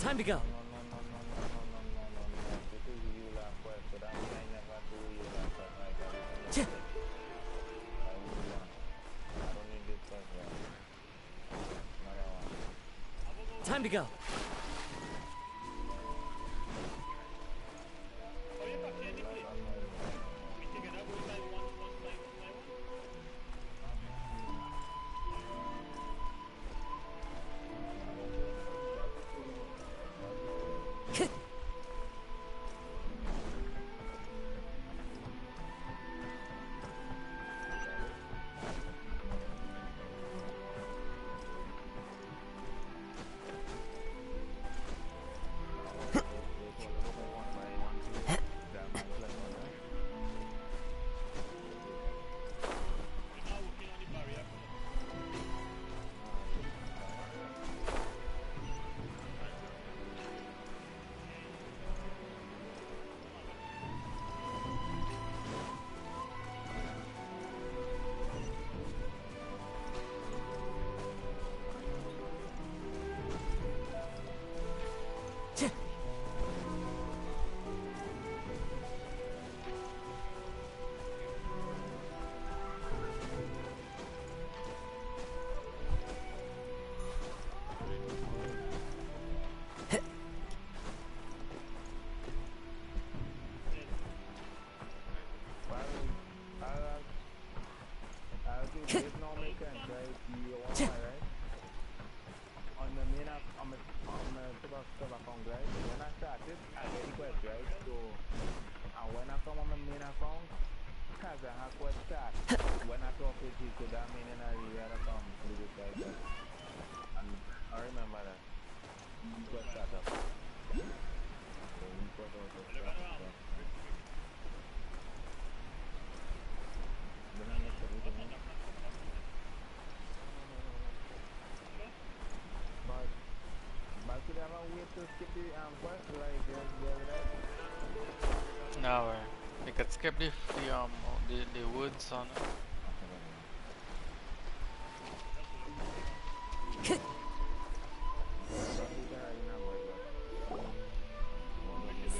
Time to go. Time to go. No, we could skip the woods on it.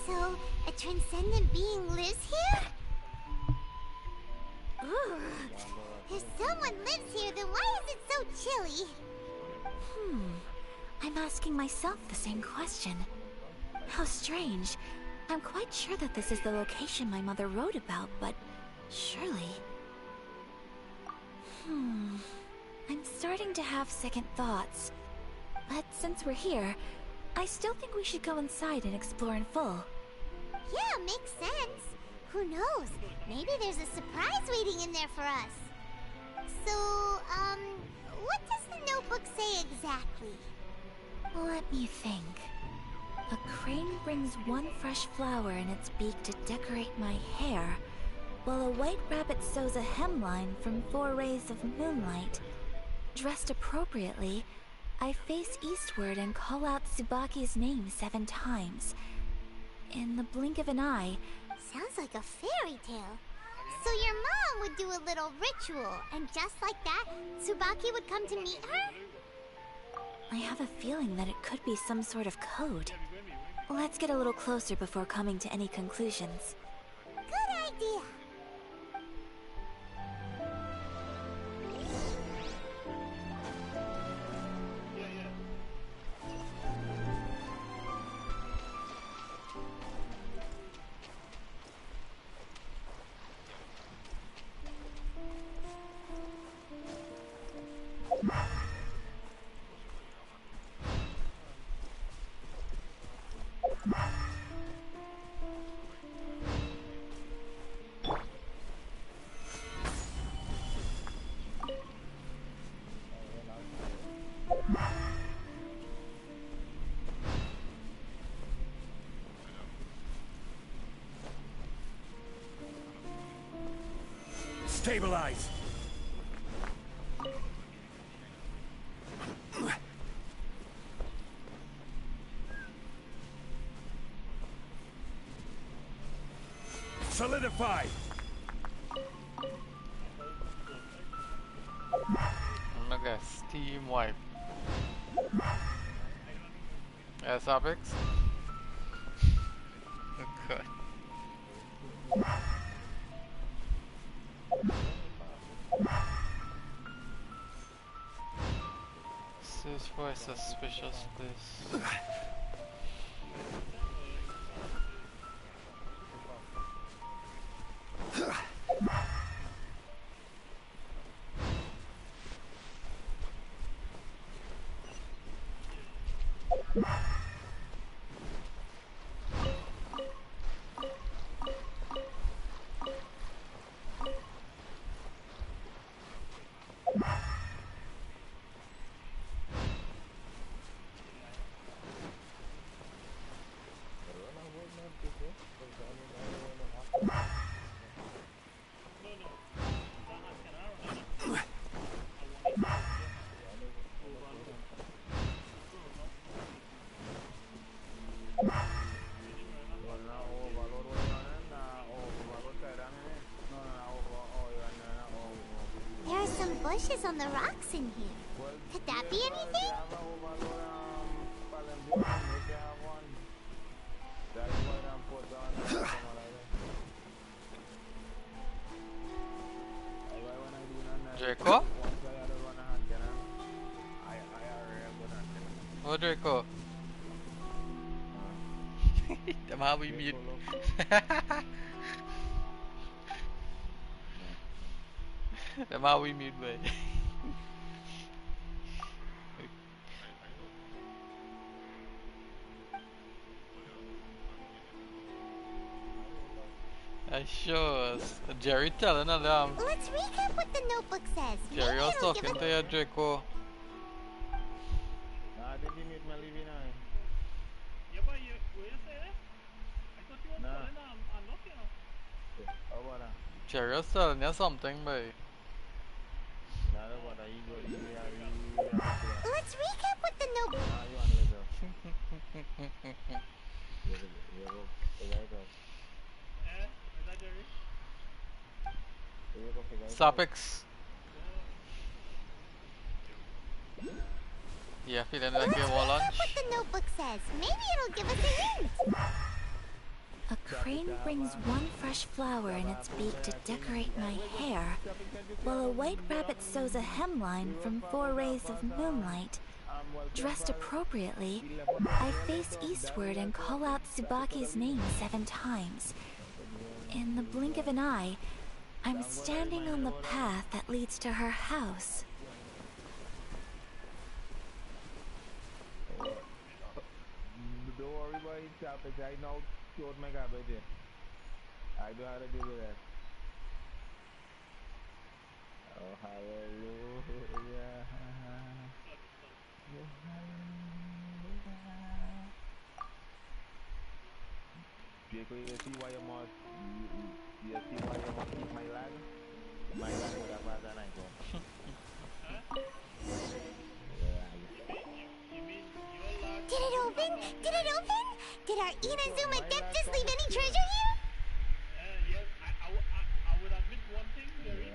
So, a transcendent being lives here? Ooh. If someone lives here, then why is it so chilly? I'm asking myself the same question. How strange. I'm quite sure that this is the location my mother wrote about, but surely... I'm starting to have second thoughts. But since we're here, I still think we should go inside and explore in full. Yeah, makes sense. Who knows? Maybe there's a surprise waiting in there for us. So, what does the notebook say exactly? Let me think. A crane brings one fresh flower in its beak to decorate my hair, while a white rabbit sews a hemline from 4 rays of moonlight. Dressed appropriately, I face eastward and call out Tsubaki's name 7 times. In the blink of an eye... Sounds like a fairy tale. So your mom would do a little ritual, and just like that, Tsubaki would come to meet her? I have a feeling that it could be some sort of code. Let's get a little closer before coming to any conclusions. Good idea. Stabilize! Solidify! Look at Steam Wipe. Yes, Apex. Okay. Search for a suspicious place. There are some bushes on the rocks in here. Could that be anything? Draco? Oh, Draco. Them how we meet. Them how we meet, boy. I sure. Jerry telling her Let's recap what the notebook says. Jerry Maybe was it'll give talking us to your Draco. Jerry was telling you something, boy. Let's recap what the notebook. Sapix. Yeah, feeling like you want lunch? What the notebook says. Maybe it'll give us a hint. A crane brings one fresh flower in its beak to decorate my hair, while a white rabbit sews a hemline from 4 rays of moonlight. Dressed appropriately, I face eastward and call out Tsubaki's name 7 times. In the blink of an eye, I'm standing on the path that leads to her house. Don't worry about it, Chapek. I know short my garbage. I know how to deal with that. Oh, hallelujah. Jacob, you see why you must, you see why you must keep my lad? My lad would have had an icon. Did it open? Did it open? Did our Inazuma deck just leave any treasure here? Yes, I would admit one thing, Jerry.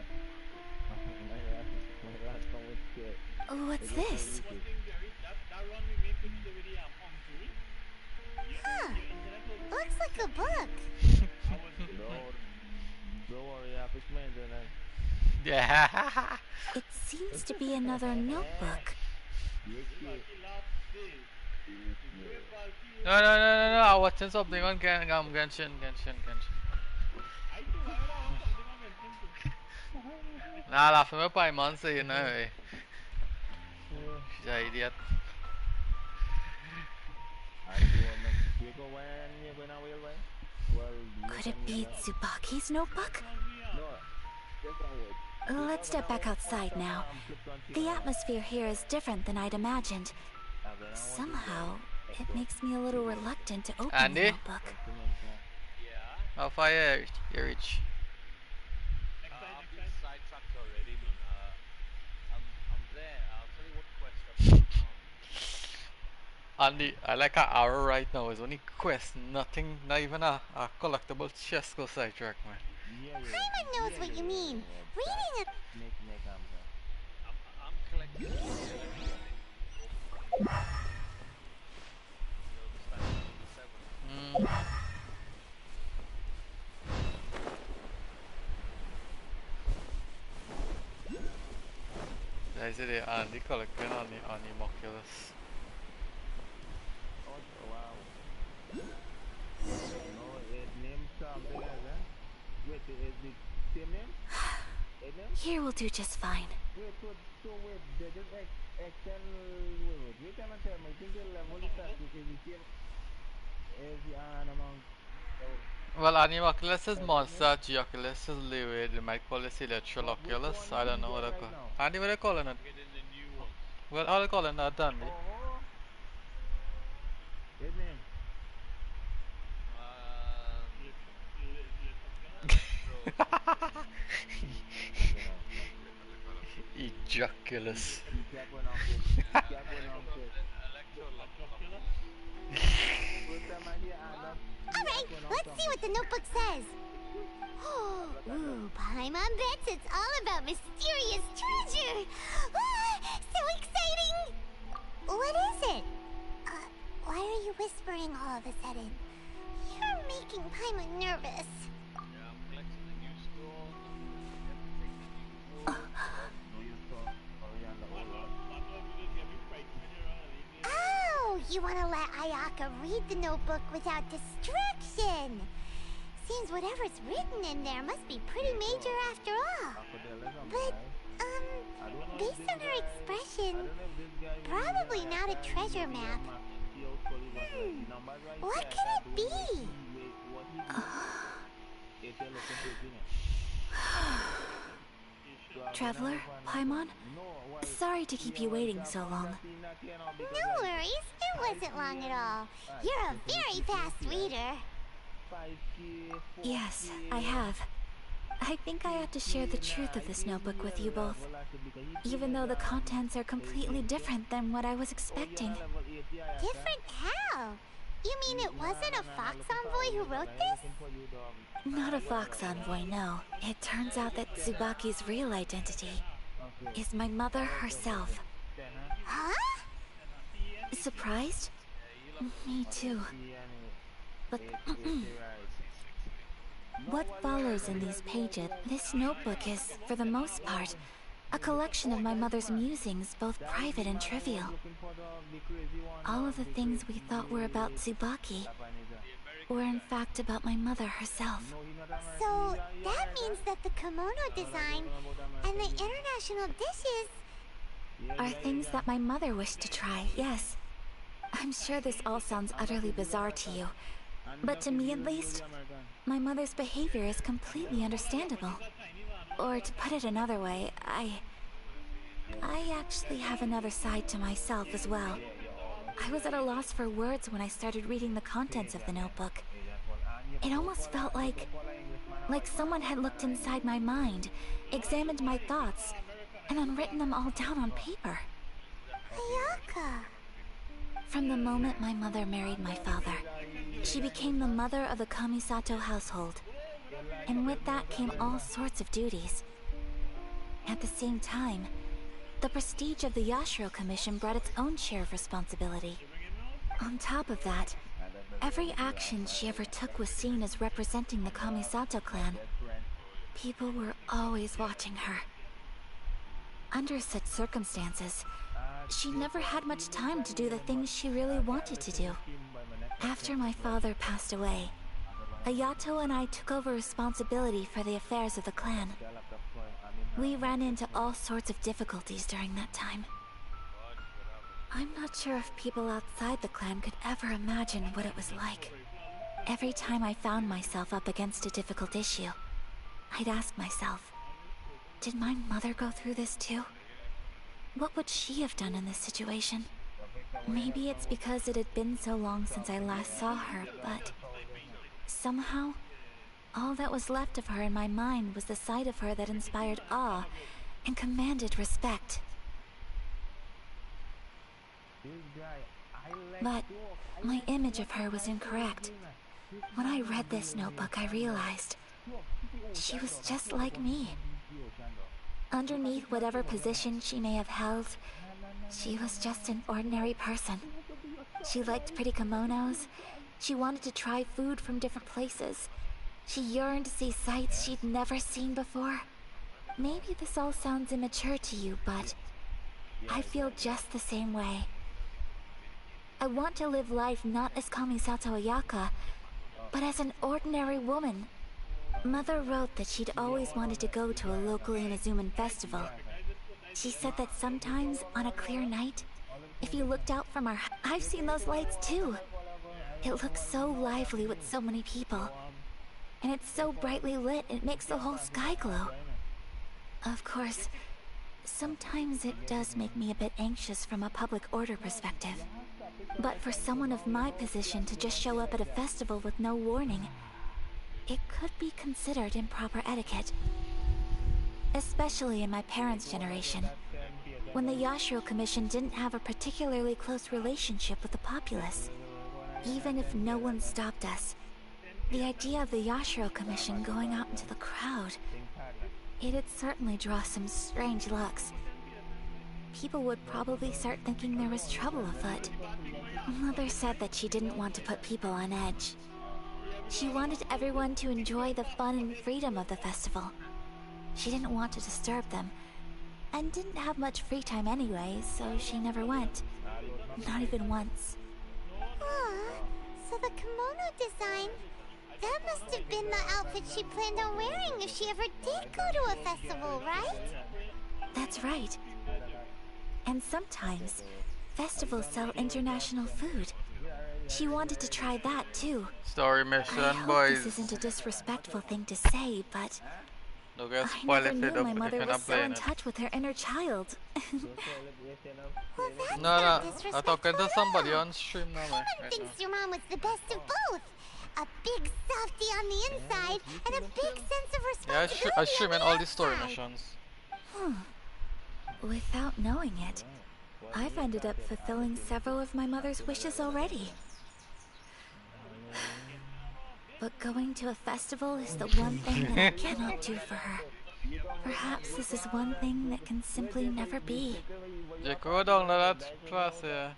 What's this? One thing, Jerry, that run we made couldn't already on Jerry. Huh. Looks like a book. Don't worry, I fixed maintenance. Yeah. It seems to be another notebook. No, I'm watching something on Genshin. Nah, laughing at my man saying, no, she's an idiot. Could it be Tsubaki's notebook? Let's step back outside now. The atmosphere here is different than I'd imagined. Somehow, it makes me a little reluctant to open Andy? the notebook. How far you reach? I've been sidetracked already, man. I'm there. I'll tell you what quest I'm Andy, I like an arrow right now. It's only quest, nothing, not even a collectible chest go sidetrack, man. Paimon knows what you mean. Reading it. I'm collecting. I see the Andy collecting on the moculus. Oh, wow. No, it named something else, huh? Wait, is the same name? It name? Here will do just fine. Wait, so wait, they just extend, wait, you cannot tell me, I think the level is that is the same as the animal. Well, Animoculus is monster, Geoculus is Leeway, they might call this Electroloculus, I don't know what they call it. Andy, what they calling it? Getting the new ones. Well, how they calling that, Dandy? Oh, his name. Ejaculus. He kept on it. He kept on it. First time I hear Adam. Alright, let's see what the notebook says. Ooh, Paimon bets it's all about mysterious treasure. Ah, so exciting! What is it? Why are you whispering all of a sudden? You're making Paimon nervous. Yeah, I'm collecting the new scroll. Oh, you want to let Ayaka read the notebook without distraction. Seems whatever's written in there must be pretty major after all. But, based on her expression, probably not a treasure map. What could it be? Traveler, Paimon, sorry to keep you waiting so long. No worries, it wasn't long at all. You're a very fast reader. Yes, I have. I think I have to share the truth of this notebook with you both, even though the contents are completely different than what I was expecting. Different how? You mean it wasn't a Fox Envoy who wrote this? Not a Fox Envoy, no. It turns out that Tsubaki's real identity is my mother herself. Huh? Surprised? Me too. But what follows in these pages, this notebook is, for the most part, a collection of my mother's musings, both private and trivial. All of the things we thought were about Tsubaki were in fact about my mother herself. So that means that the kimono design and the international dishes Are things that my mother wished to try, yes. I'm sure this all sounds utterly bizarre to you, but to me at least, my mother's behavior is completely understandable. Or to put it another way, I actually have another side to myself as well. I was at a loss for words when I started reading the contents of the notebook. It almost felt like someone had looked inside my mind, examined my thoughts, and then written them all down on paper. Ayaka. From the moment my mother married my father, she became the mother of the Kamisato household. And with that came all sorts of duties. At the same time, the prestige of the Yashiro Commission brought its own share of responsibility. On top of that, every action she ever took was seen as representing the Kamisato clan. People were always watching her. Under such circumstances, she never had much time to do the things she really wanted to do. After my father passed away, Ayato and I took over responsibility for the affairs of the clan. We ran into all sorts of difficulties during that time. I'm not sure if people outside the clan could ever imagine what it was like. Every time I found myself up against a difficult issue, I'd ask myself, did my mother go through this too? What would she have done in this situation? Maybe it's because it had been so long since I last saw her, but somehow, all that was left of her in my mind was the side of her that inspired awe and commanded respect. But my image of her was incorrect. When I read this notebook, I realized she was just like me. Underneath whatever position she may have held, she was just an ordinary person. She liked pretty kimonos. She wanted to try food from different places. She yearned to see sights she'd never seen before. Maybe this all sounds immature to you, but I feel just the same way. I want to live life not as Kamisato Ayaka, but as an ordinary woman. Mother wrote that she'd always wanted to go to a local Inazuman festival. She said that sometimes, on a clear night, if you looked out from our... I've seen those lights too. It looks so lively with so many people. And it's so brightly lit, it makes the whole sky glow. Of course, sometimes it does make me a bit anxious from a public order perspective. But for someone of my position to just show up at a festival with no warning, it could be considered improper etiquette. Especially in my parents' generation, when the Yashiro Commission didn't have a particularly close relationship with the populace. Even if no one stopped us, the idea of the Yashiro Commission going out into the crowd, it'd certainly draw some strange looks. People would probably start thinking there was trouble afoot. Mother said that she didn't want to put people on edge. She wanted everyone to enjoy the fun and freedom of the festival. She didn't want to disturb them, and didn't have much free time anyway, so she never went. Not even once. So the kimono design, that must have been the outfit she planned on wearing if she ever did go to a festival, right? That's right. And sometimes, festivals sell international food. She wanted to try that too. Story I mission, hope boys. this isn't a disrespectful thing to say, but Don't get I spoiled never if you knew my don't, if mother you're was not so playing in it. touch with her inner child. Well, that's No, not I'm disrespectful talking to at somebody all. on stream now, man. Someone Right thinks now. your mom was the best of both. A big softie on the inside and a big sense of Yeah, responsibility I stream on in the all the story outside. missions. Without knowing it, I've ended up fulfilling several of my mother's wishes already. But going to a festival is the one thing that I cannot do for her. Perhaps this is one thing that can simply never be. You go down to that class here.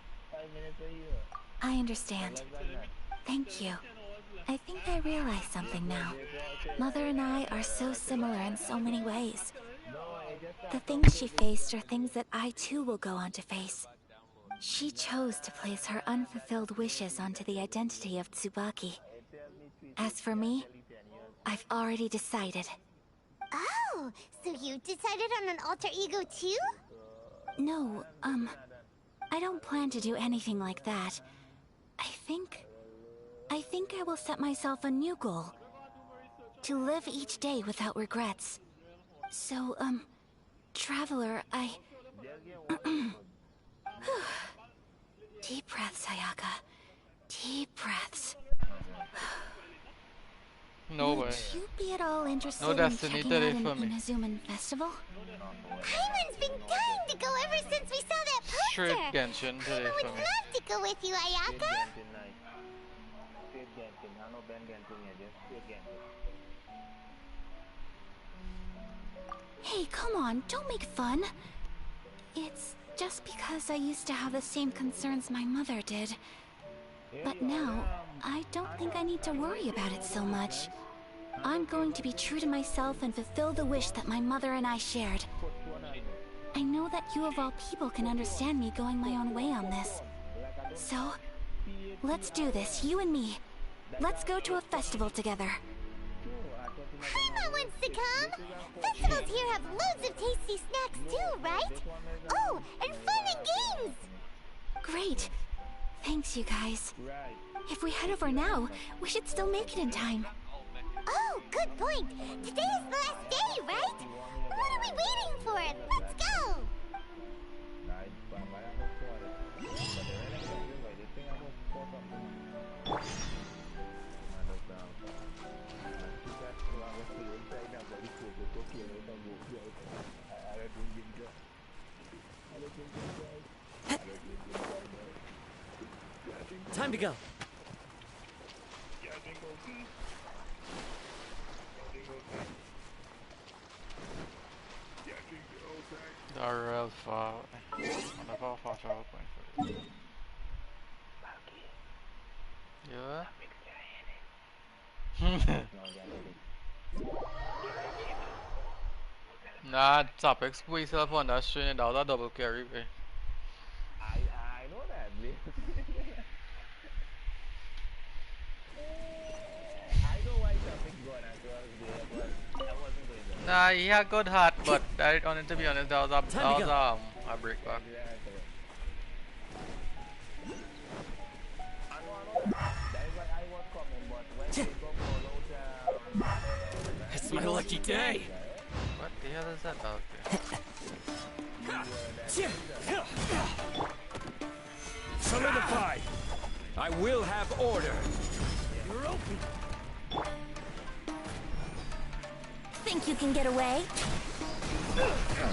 I understand. Thank you. I think I realize something now. Mother and I are so similar in so many ways. The things she faced are things that I too will go on to face. She chose to place her unfulfilled wishes onto the identity of Tsubaki. As for me, I've already decided. Oh, so you decided on an alter ego too? No, I don't plan to do anything like that. I think I will set myself a new goal. To live each day without regrets. So, Traveler, Deep breaths, Ayaka. Deep breaths. No way. Would you be at all interested No in destiny checking today out an for me. Inazuman festival? Paimon's been dying to go ever since we saw that poster. Straight Genshin today Paimon for would me. love to go with you, Ayaka. Hey, come on, don't make fun. It's just because I used to have the same concerns my mother did. But now, I don't think I need to worry about it so much. I'm going to be true to myself and fulfill the wish that my mother and I shared. I know that you of all people can understand me going my own way on this. So, let's do this, you and me. Let's go to a festival together. Paimon wants to come. Festivals here have loads of tasty snacks too, right? Oh, and fun and games. Great. Thanks, you guys. If we head over now, we should still make it in time. Oh, good point. Today is the last day, right? What are we waiting for? Let's go. Time to go. They're real far away. I wonder how far travel point for you. Yeah? Nah, topics we still on that string and that double carry. I know why something's going on towards there, but I wasn't going there. Nah, he had good heart, but to be honest, that was a break back. Exactly. I know. That is why I was coming, but when they go all out, It's my lucky day. What the hell is that dog Solidified. I will have order. You're open. Think you can get away?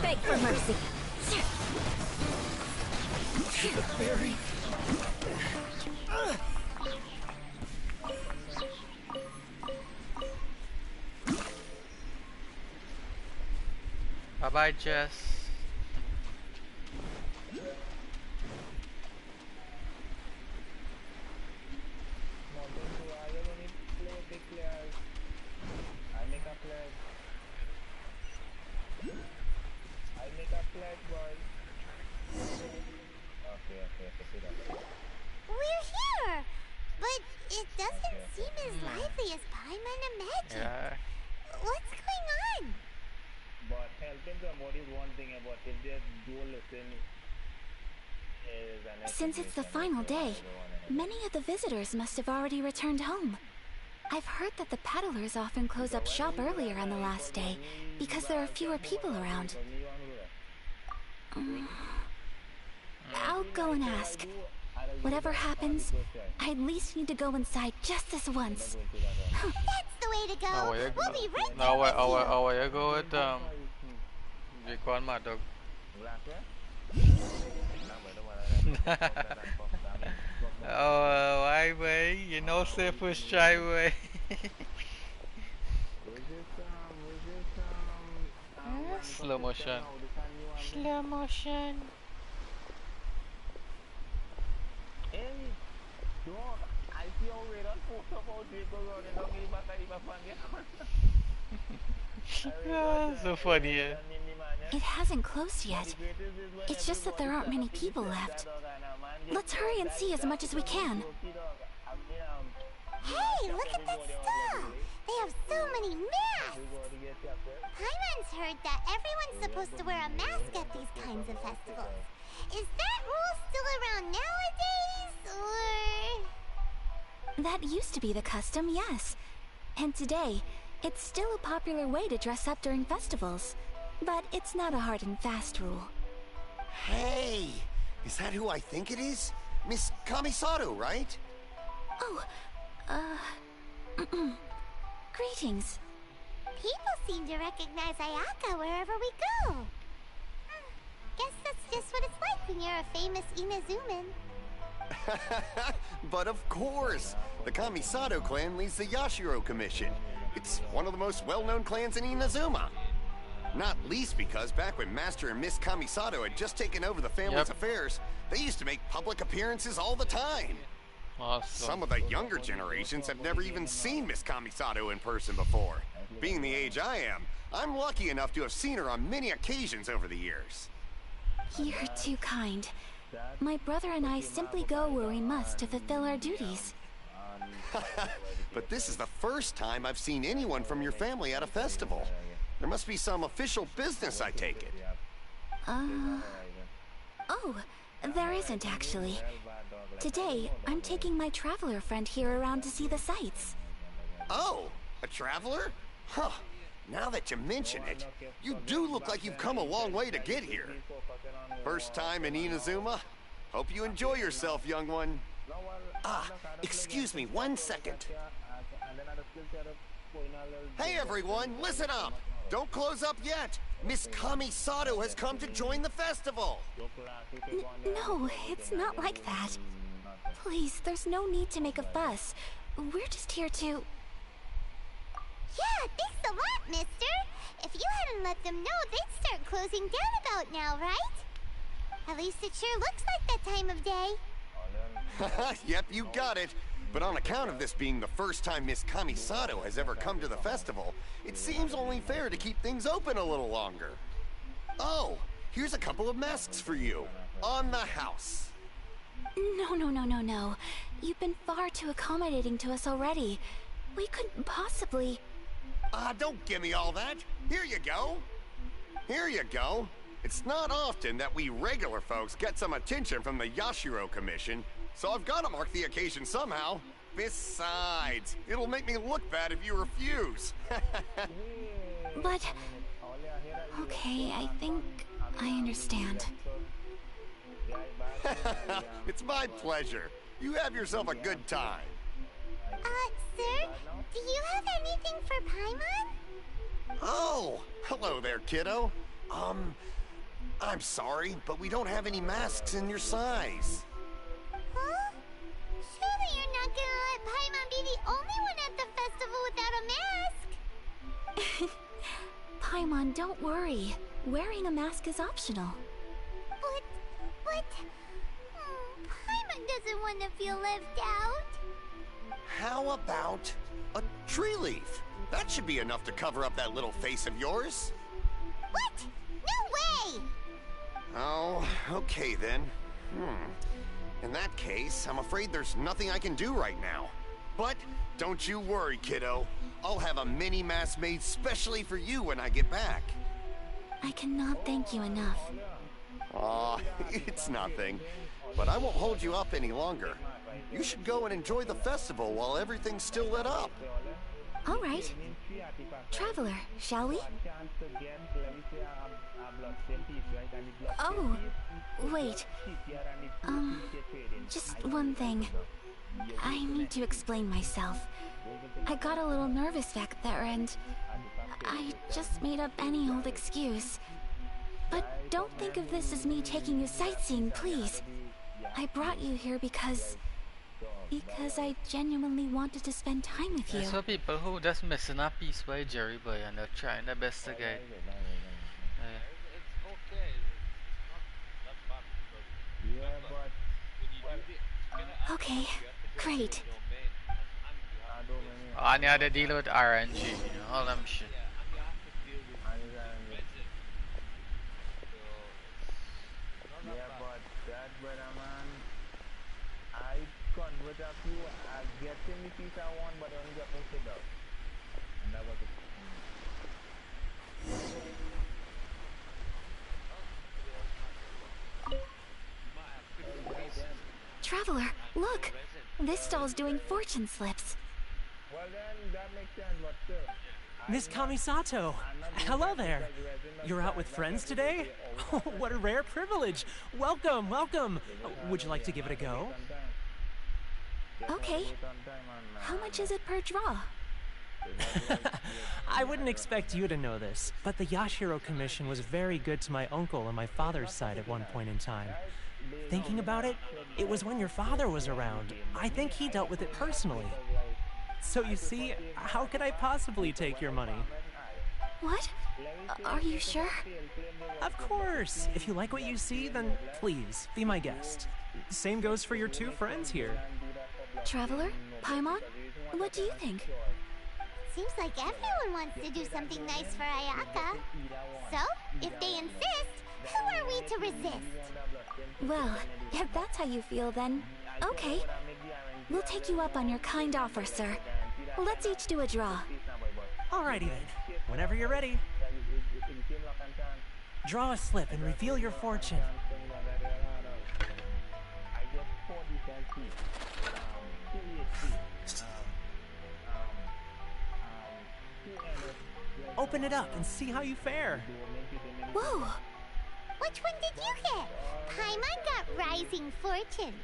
Beg for mercy. The fairy. Bye bye, Jess. We're here! But it doesn't seem as lively as Paimon imagined. Yeah. What's going on? But helping somebody is one thing, but if they do listen, is an Since it's the final day, many of the visitors must have already returned home. I've heard that the peddlers often close up shop earlier on the last day because there are fewer people around. I'll go and ask. Whatever happens, I at least need to go inside just this once. That's the way to go. Oh, yeah. We'll be right No, there with you. oh, you go with you call my dog. Oh, why way? You know, say first try way. Slow motion. Slow motion. Hey, dog, I see how we don't focus about people running down in the back of the fan. So funny, yeah. It hasn't closed yet. It's just that there aren't many people left. Let's hurry and see as much as we can. Hey, look at that stuff! They have so many masks! Paimon's heard that everyone's supposed to wear a mask at these kinds of festivals. Is that rule still around nowadays, or...? That used to be the custom, yes. And today, it's still a popular way to dress up during festivals. But it's not a hard and fast rule. Hey! Is that who I think it is? Miss Kamisato, right? Oh, greetings. People seem to recognize Ayaka wherever we go. Guess that's just what it's like when you're a famous Inazuman. But of course! The Kamisato clan leads the Yashiro Commission. It's one of the most well-known clans in Inazuma. Not least because back when Master and Miss Kamisato had just taken over the family's affairs, they used to make public appearances all the time. Awesome. Some of the younger generations have never even seen Miss Kamisato in person before. Being the age I am, I'm lucky enough to have seen her on many occasions over the years. You're too kind. My brother and I simply go where we must to fulfill our duties. But this is the first time I've seen anyone from your family at a festival. There must be some official business, I take it. Oh, there isn't actually. Today, I'm taking my traveler friend here around to see the sights. Oh, a traveler? Huh. Now that you mention it, you do look like you've come a long way to get here. First time in Inazuma? Hope you enjoy yourself, young one. Ah, excuse me 1 second. Hey everyone, listen up! Don't close up yet! Miss Kamisato has come to join the festival! No, it's not like that. Please, there's no need to make a fuss. We're just here to... Yeah, thanks a lot, mister. If you hadn't let them know, they'd start closing down about now, right? At least it sure looks like that time of day. Yep, you got it. But on account of this being the first time Miss Kamisato has ever come to the festival, it seems only fair to keep things open a little longer. Oh, here's a couple of masks for you. On the house. No. You've been far too accommodating to us already. We couldn't possibly... Don't give me all that. Here you go. Here you go. It's not often that we regular folks get some attention from the Yashiro Commission, so I've got to mark the occasion somehow. Besides, it'll make me look bad if you refuse. But... Okay, I think I understand. It's my pleasure. You have yourself a good time. Sir, do you have anything for Paimon? Oh, hello there, kiddo. I'm sorry, but we don't have any masks in your size. Huh? Surely you're not gonna let Paimon be the only one at the festival without a mask? Paimon, don't worry. Wearing a mask is optional. But... Paimon doesn't want to feel left out. How about a tree leaf? That should be enough to cover up that little face of yours. What? No way! Oh, okay then. In that case, I'm afraid there's nothing I can do right now. But don't you worry, kiddo. I'll have a mini mask made specially for you when I get back. I cannot thank you enough. Aw, it's nothing. But I won't hold you up any longer. You should go and enjoy the festival while everything's still lit up. All right. Traveler, shall we? Oh, wait. Just one thing. I need to explain myself. I got a little nervous back there and I just made up any old excuse. But don't think of this as me taking you sightseeing, please. I brought you here because I genuinely wanted to spend time with you. So people who just missing a piece by Jerry Boy and they're trying their best to get. Okay, great. I need to deal with RNG, all them shit. Convert up you, I get him the piece I want, but I only got him sit down. And that was it. Traveler, look! This stall's doing fortune slips. Well then, that makes sense, but still. Miss Kamisato, hello there. You're out with friends today? Oh, what a rare privilege. Welcome. Would you like to give it a go? Okay. How much is it per draw? I wouldn't expect you to know this, but the Yashiro Commission was very good to my uncle on my father's side at one point in time. Thinking about it, it was when your father was around. I think he dealt with it personally. So you see, how could I possibly take your money? What? Are you sure? Of course. If you like what you see, then please, be my guest. Same goes for your two friends here. Traveler? Paimon? What do you think? Seems like everyone wants to do something nice for Ayaka. So, if they insist, who are we to resist? Well, if that's how you feel, then okay. We'll take you up on your kind offer, sir. Let's each do a draw. Alrighty then. Whenever you're ready. Draw a slip and reveal your fortune. Open it up and see how you fare. Whoa! Which one did you get? Paimon got Rising Fortune.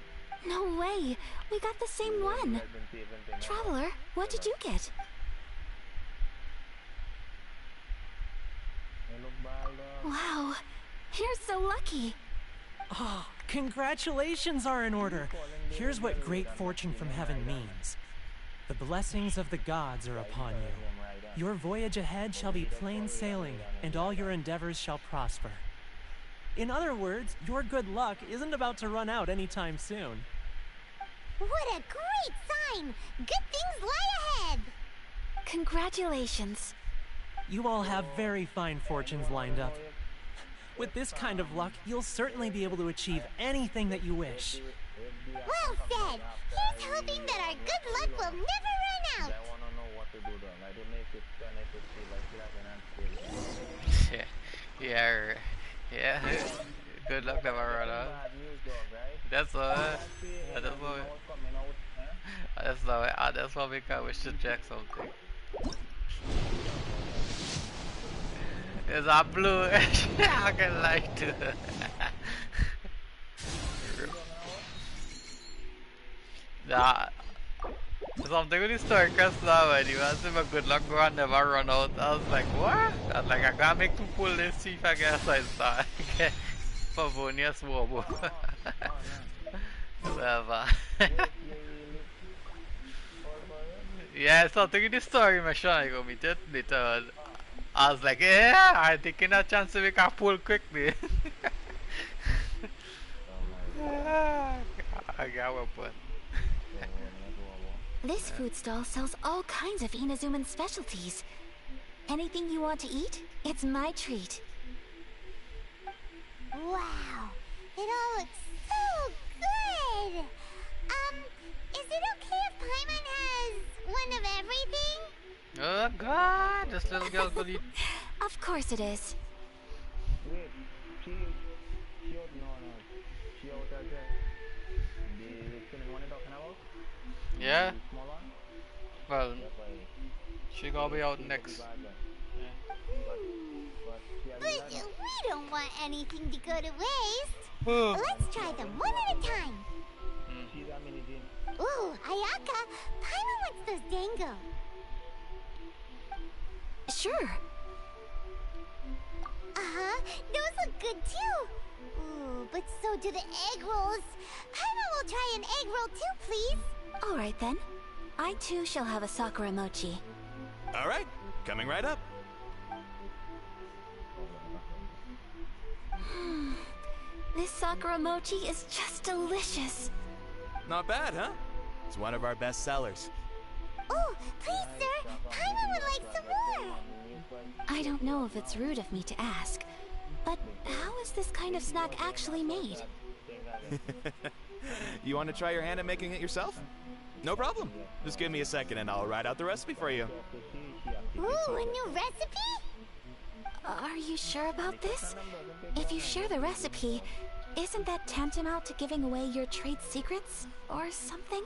No way! We got the same one! Traveler, what did you get? Wow! You're so lucky! Oh, congratulations are in order. Here's what great fortune from heaven means. The blessings of the gods are upon you. Your voyage ahead shall be plain sailing, and all your endeavors shall prosper. In other words, your good luck isn't about to run out anytime soon. What a great sign! Good things lie ahead! Congratulations. You all have very fine fortunes lined up. With this kind of luck, you'll certainly be able to achieve anything that you wish. Well said. Here's hoping that our good luck will never run out. I wanna know what to do though. Like to make it feel like Yeah. Good luck never run out. bad news dog, right? That's what we got. We should check something. There's a blue. I can like to. Nah. Something with the story cause now when you asked him a good luck go and never run out. I was like, what? I was like, I gotta make 2 pull this, see if I get a side star. Favonius Wobo. Whatever. Yeah, something in the story, my son. I go meet it later. I was like, yeah, I'm taking a chance to make a pull quickly. I got one point. This food stall sells all kinds of Inazuman specialties. Anything you want to eat, it's my treat. Wow, it all looks so good. Is it okay if Paimon has one of everything? Oh God, this little girl could eat. Of course it is. Wait, she out there. The skinny one you're talking about? Yeah. The small one? Well, Yep, she gonna be out next. bad one. But she has But that. we don't want anything to go to waste. Let's try them one at a time. She's a mini Jin. Ooh, Ayaka, Paimon wants those dango. Sure. Uh-huh, those look good too. Ooh, but so do the egg rolls. Paimon will try an egg roll too, please. All right then. I too shall have a Sakura mochi. All right, coming right up. This Sakura mochi is just delicious. Not bad, huh? It's one of our best sellers. Oh, please, sir. Paimon would like some more. I don't know if it's rude of me to ask, but how is this kind of snack actually made? You want to try your hand at making it yourself? No problem. Just give me a second and I'll write out the recipe for you. Ooh, a new recipe? Are you sure about this? If you share the recipe, isn't that tantamount to giving away your trade secrets or something?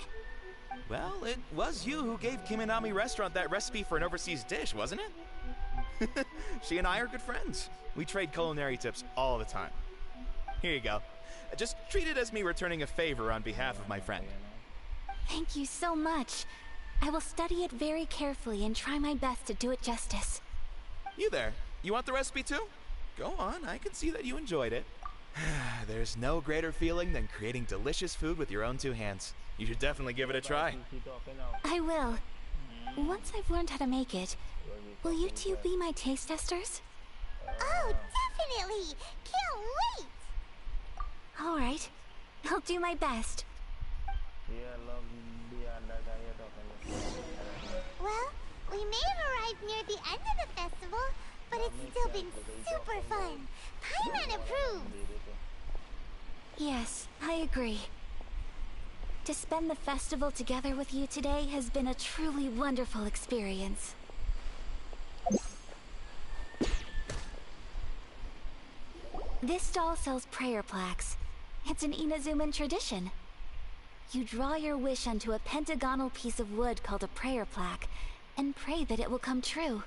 Well, it was you who gave Kiminami Restaurant that recipe for an overseas dish, wasn't it? She and I are good friends. We trade culinary tips all the time. Here you go. Just treat it as me returning a favor on behalf of my friend. Thank you so much. I will study it very carefully and try my best to do it justice. You there. You want the recipe too? Go on, I can see that you enjoyed it. There's no greater feeling than creating delicious food with your own 2 hands. You should definitely give it a try. I will. Once I've learned how to make it, will you two be my taste testers? Oh, definitely. Can't wait. All right. I'll do my best. Well, we may have arrived near the end of the festival, but it's still been super fun. Paimon approves. Yes, I agree. To spend the festival together with you today has been a truly wonderful experience. This stall sells prayer plaques. It's an Inazuman tradition. You draw your wish onto a pentagonal piece of wood called a prayer plaque, and pray that it will come true.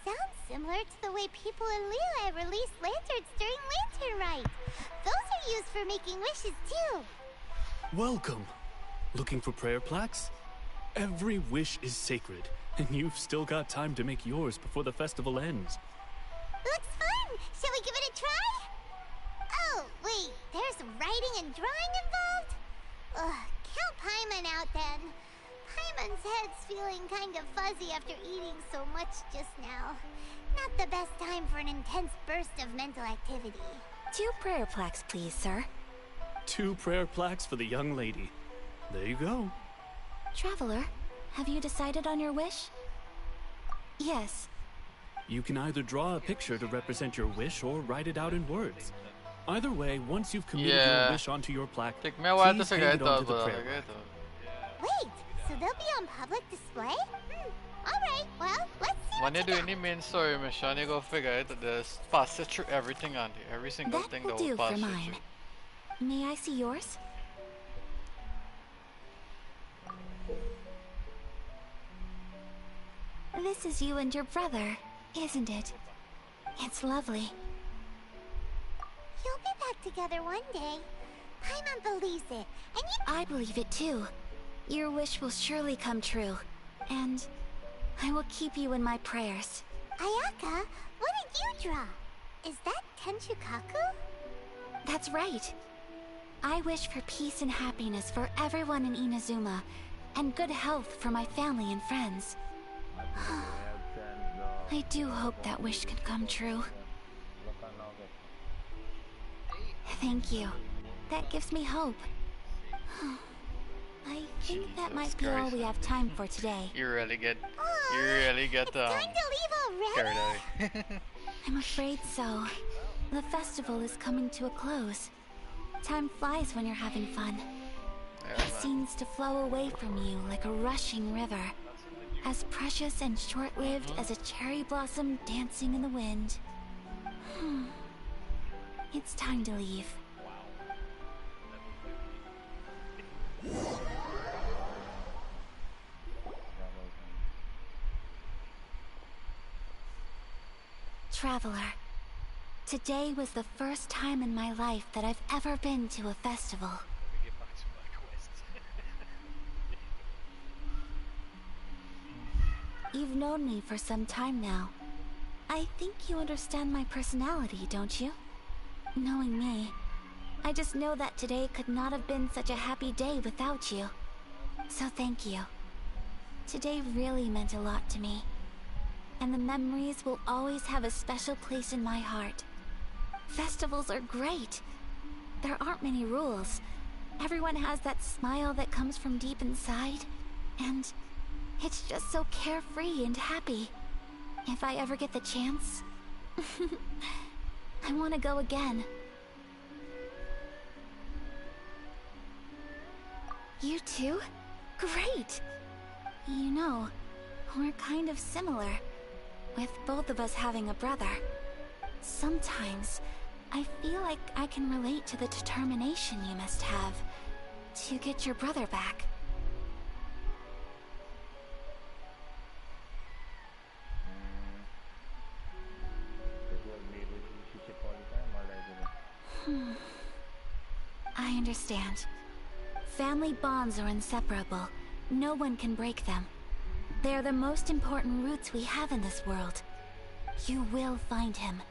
Sounds similar to the way people in Liyue release lanterns during Lantern Rite. Those are used for making wishes too. Welcome. Looking for prayer plaques? Every wish is sacred, and you've still got time to make yours before the festival ends. Looks fun! Shall we give it a try? Oh, wait, there's writing and drawing involved? Ugh, count Paimon out then. Paimon's head's feeling kind of fuzzy after eating so much just now. Not the best time for an intense burst of mental activity. 2 prayer plaques, please, sir. 2 prayer plaques for the young lady. There you go. Traveler, have you decided on your wish? Yes. You can either draw a picture to represent your wish or write it out in words. Either way, once you've committed your wish onto your plaque, Take me a while to please figure hand it it out, onto the but I'll prayer figure it plaque. out. Wait, so they'll be on public display? Alright, well, let's see When what you you do got. any main story mission, you go figure it. Just pass it through everything on here. Every single That thing will that will do pass for you mine. through. May I see yours? This is you and your brother, isn't it? It's lovely. You'll be back together one day. Paimon believes it, and you... I believe it too. Your wish will surely come true. And I will keep you in my prayers. Ayaka, what did you draw? Is that Tenchukaku? That's right. I wish for peace and happiness for everyone in Inazuma, and good health for my family and friends. I do hope that wish can come true. Thank you. That gives me hope. I think that might be all we have time for today. You really get Time to leave carried already? away. I'm afraid so. The festival is coming to a close. Time flies when you're having fun. Yeah, It seems to flow away from you like a rushing river, as precious and short-lived as a cherry blossom dancing in the wind. It's time to leave. Traveler, today was the first time in my life that I've ever been to a festival. You've known me for some time now. I think you understand my personality, don't you? Knowing me, I just know that today could not have been such a happy day without you. So thank you. Today really meant a lot to me. And the memories will always have a special place in my heart. Festivals are great. There aren't many rules. Everyone has that smile that comes from deep inside. And it's just so carefree and happy. If I ever get the chance, I want to go again. You too? Great! You know, we're kind of similar, with both of us having a brother. Sometimes, I feel like I can relate to the determination you must have to get your brother back. I understand. Family bonds are inseparable. No one can break them. They are the most important roots we have in this world. You will find him.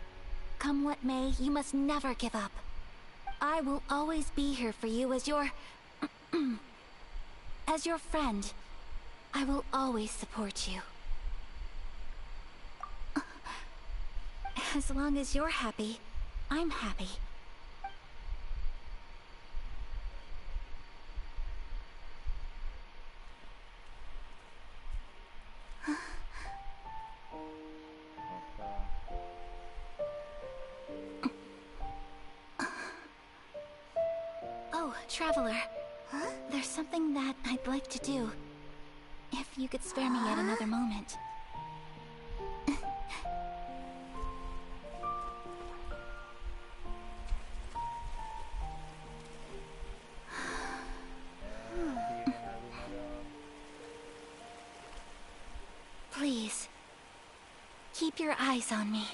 Come what may, you must never give up. I will always be here for you as your... as your friend. I will always support you. As long as you're happy, I'm happy. Oh, Traveler. Huh? There's something that I'd like to do. If you could spare me yet another moment. Please, keep your eyes on me.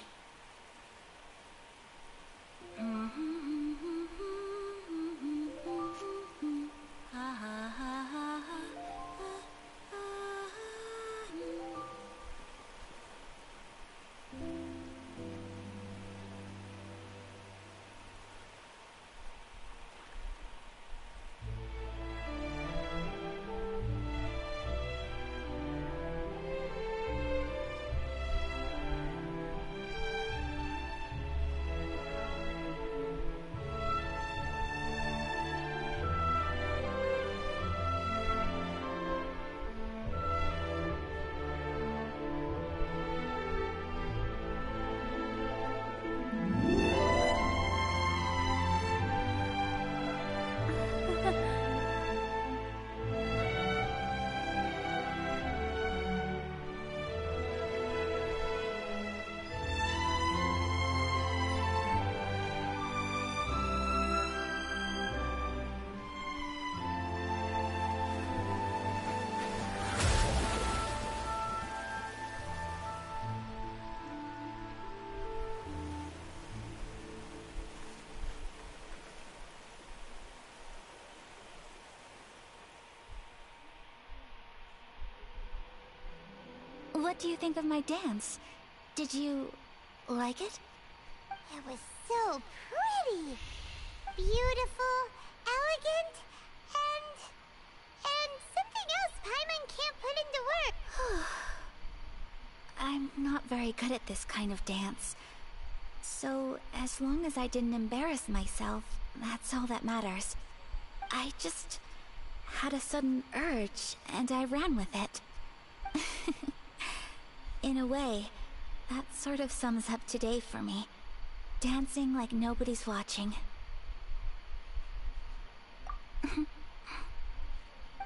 What do you think of my dance? Did you like it? It was so pretty. Beautiful, elegant, and something else Paimon can't put into words. I'm not very good at this kind of dance. So, as long as I didn't embarrass myself, that's all that matters. I just had a sudden urge, and I ran with it. In a way, that sort of sums up today for me. Dancing like nobody's watching.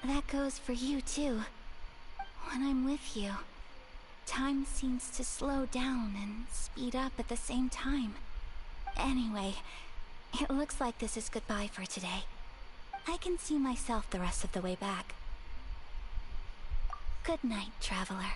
That goes for you, too. When I'm with you, time seems to slow down and speed up at the same time. Anyway, it looks like this is goodbye for today. I can see myself the rest of the way back. Good night, traveler.